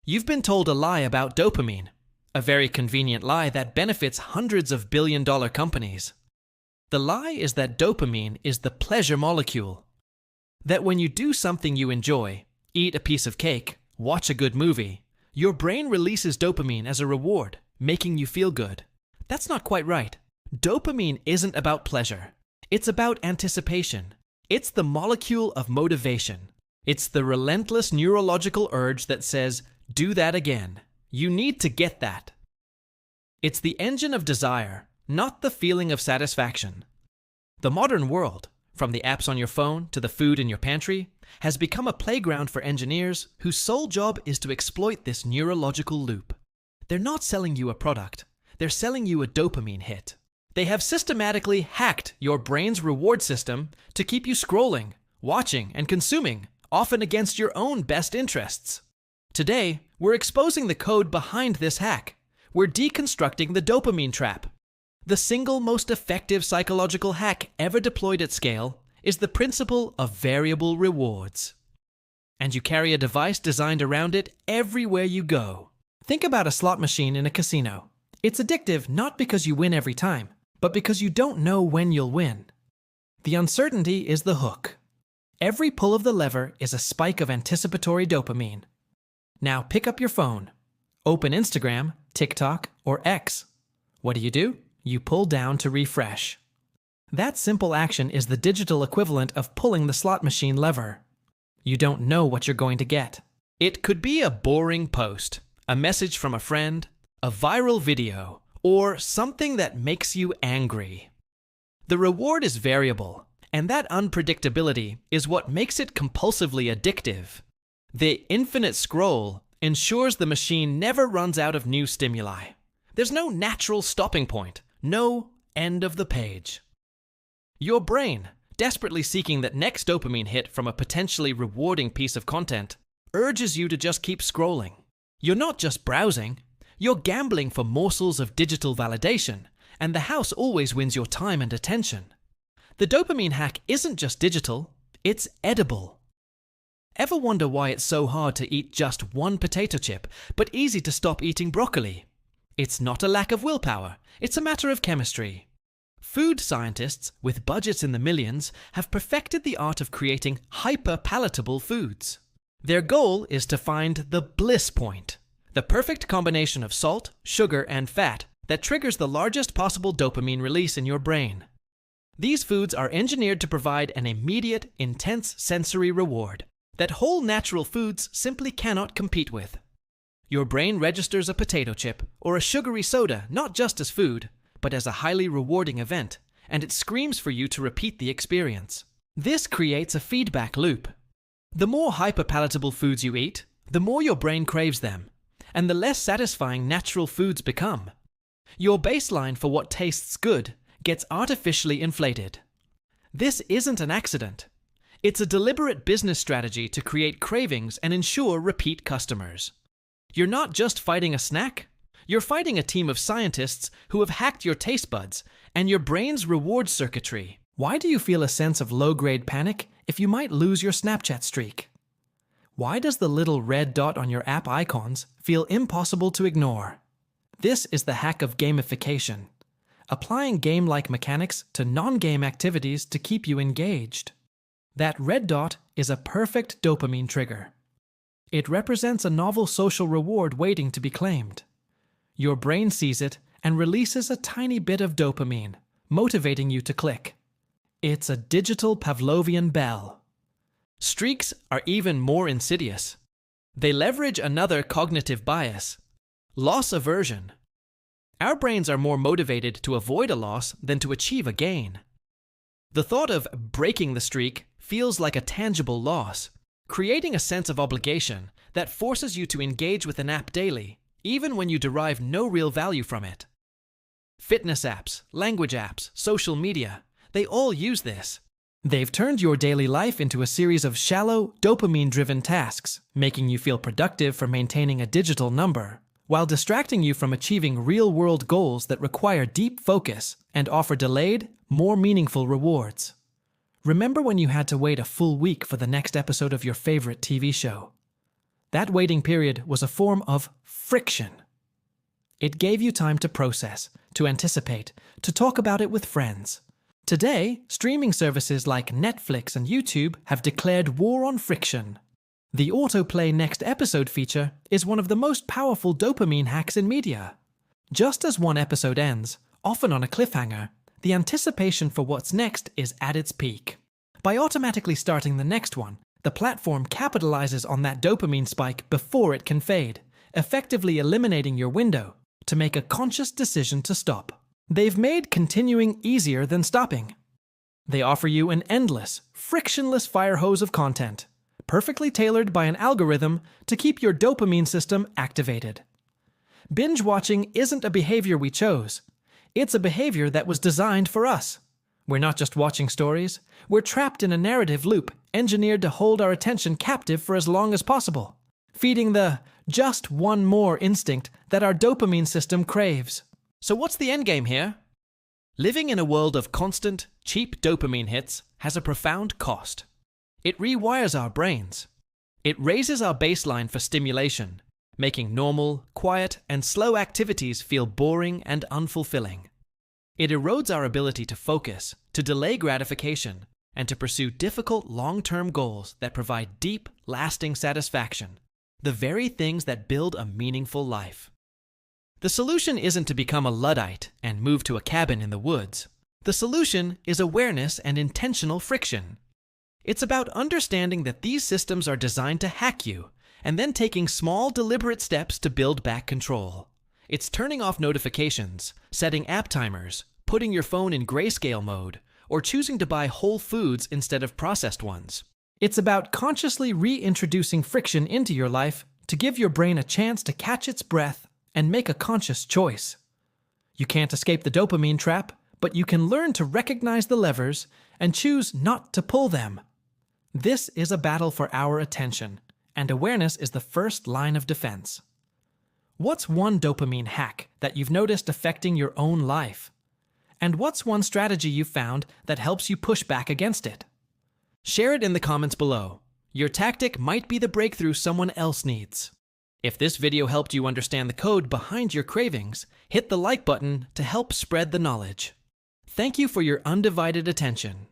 You've been told a lie about dopamine, a very convenient lie that benefits hundreds of billion-dollar companies. The lie is that dopamine is the pleasure molecule. That when you do something you enjoy, eat a piece of cake, watch a good movie, your brain releases dopamine as a reward, making you feel good. That's not quite right. Dopamine isn't about pleasure. It's about anticipation. It's the molecule of motivation. It's the relentless neurological urge that says, do that again. You need to get that. It's the engine of desire, not the feeling of satisfaction. The modern world, from the apps on your phone to the food in your pantry, has become a playground for engineers whose sole job is to exploit this neurological loop. They're not selling you a product. They're selling you a dopamine hit. They have systematically hacked your brain's reward system to keep you scrolling, watching, and consuming, often against your own best interests. Today, we're exposing the code behind this hack. We're deconstructing the dopamine trap. The single most effective psychological hack ever deployed at scale is the principle of variable rewards. And you carry a device designed around it everywhere you go. Think about a slot machine in a casino. It's addictive not because you win every time, but because you don't know when you'll win. The uncertainty is the hook. Every pull of the lever is a spike of anticipatory dopamine. Now pick up your phone. Open Instagram, TikTok, or X. What do? You pull down to refresh. That simple action is the digital equivalent of pulling the slot machine lever. You don't know what you're going to get. It could be a boring post, a message from a friend, a viral video, or something that makes you angry. The reward is variable, and that unpredictability is what makes it compulsively addictive. The infinite scroll ensures the machine never runs out of new stimuli. There's no natural stopping point, no end of the page. Your brain, desperately seeking that next dopamine hit from a potentially rewarding piece of content, urges you to just keep scrolling. You're not just browsing, you're gambling for morsels of digital validation, and the house always wins your time and attention. The dopamine hack isn't just digital, it's edible. Ever wonder why it's so hard to eat just one potato chip, but easy to stop eating broccoli? It's not a lack of willpower, it's a matter of chemistry. Food scientists, with budgets in the millions, have perfected the art of creating hyper-palatable foods. Their goal is to find the bliss point, the perfect combination of salt, sugar, and fat that triggers the largest possible dopamine release in your brain. These foods are engineered to provide an immediate, intense sensory reward that whole natural foods simply cannot compete with. Your brain registers a potato chip or a sugary soda not just as food, but as a highly rewarding event, and it screams for you to repeat the experience. This creates a feedback loop. The more hyperpalatable foods you eat, the more your brain craves them, and the less satisfying natural foods become. Your baseline for what tastes good gets artificially inflated. This isn't an accident. It's a deliberate business strategy to create cravings and ensure repeat customers. You're not just fighting a snack, you're fighting a team of scientists who have hacked your taste buds and your brain's reward circuitry. Why do you feel a sense of low-grade panic if you might lose your Snapchat streak? Why does the little red dot on your app icons feel impossible to ignore? This is the hack of gamification, applying game-like mechanics to non-game activities to keep you engaged. That red dot is a perfect dopamine trigger. It represents a novel social reward waiting to be claimed. Your brain sees it and releases a tiny bit of dopamine, motivating you to click. It's a digital Pavlovian bell. Streaks are even more insidious. They leverage another cognitive bias, loss aversion. Our brains are more motivated to avoid a loss than to achieve a gain. The thought of breaking the streak feels like a tangible loss, creating a sense of obligation that forces you to engage with an app daily, even when you derive no real value from it. Fitness apps, language apps, social media, they all use this. They've turned your daily life into a series of shallow, dopamine-driven tasks, making you feel productive for maintaining a digital number, while distracting you from achieving real-world goals that require deep focus and offer delayed, more meaningful rewards. Remember when you had to wait a full week for the next episode of your favorite TV show? That waiting period was a form of friction. It gave you time to process, to anticipate, to talk about it with friends. Today, streaming services like Netflix and YouTube have declared war on friction. The autoplay next episode feature is one of the most powerful dopamine hacks in media. Just as one episode ends, often on a cliffhanger, the anticipation for what's next is at its peak. By automatically starting the next one, the platform capitalizes on that dopamine spike before it can fade, effectively eliminating your window to make a conscious decision to stop. They've made continuing easier than stopping. They offer you an endless, frictionless fire hose of content, perfectly tailored by an algorithm to keep your dopamine system activated. Binge watching isn't a behavior we chose. It's a behavior that was designed for us. We're not just watching stories, we're trapped in a narrative loop engineered to hold our attention captive for as long as possible, feeding the just one more instinct that our dopamine system craves. So what's the endgame here? Living in a world of constant, cheap dopamine hits has a profound cost. It rewires our brains. It raises our baseline for stimulation, making normal, quiet, and slow activities feel boring and unfulfilling. It erodes our ability to focus, to delay gratification, and to pursue difficult long-term goals that provide deep, lasting satisfaction, the very things that build a meaningful life. The solution isn't to become a Luddite and move to a cabin in the woods. The solution is awareness and intentional friction. It's about understanding that these systems are designed to hack you, and then taking small, deliberate steps to build back control. It's turning off notifications, setting app timers, putting your phone in grayscale mode, or choosing to buy whole foods instead of processed ones. It's about consciously reintroducing friction into your life to give your brain a chance to catch its breath and make a conscious choice. You can't escape the dopamine trap, but you can learn to recognize the levers and choose not to pull them. This is a battle for our attention, and awareness is the first line of defense. What's one dopamine hack that you've noticed affecting your own life? And what's one strategy you've found that helps you push back against it? Share it in the comments below. Your tactic might be the breakthrough someone else needs. If this video helped you understand the code behind your cravings, hit the like button to help spread the knowledge. Thank you for your undivided attention.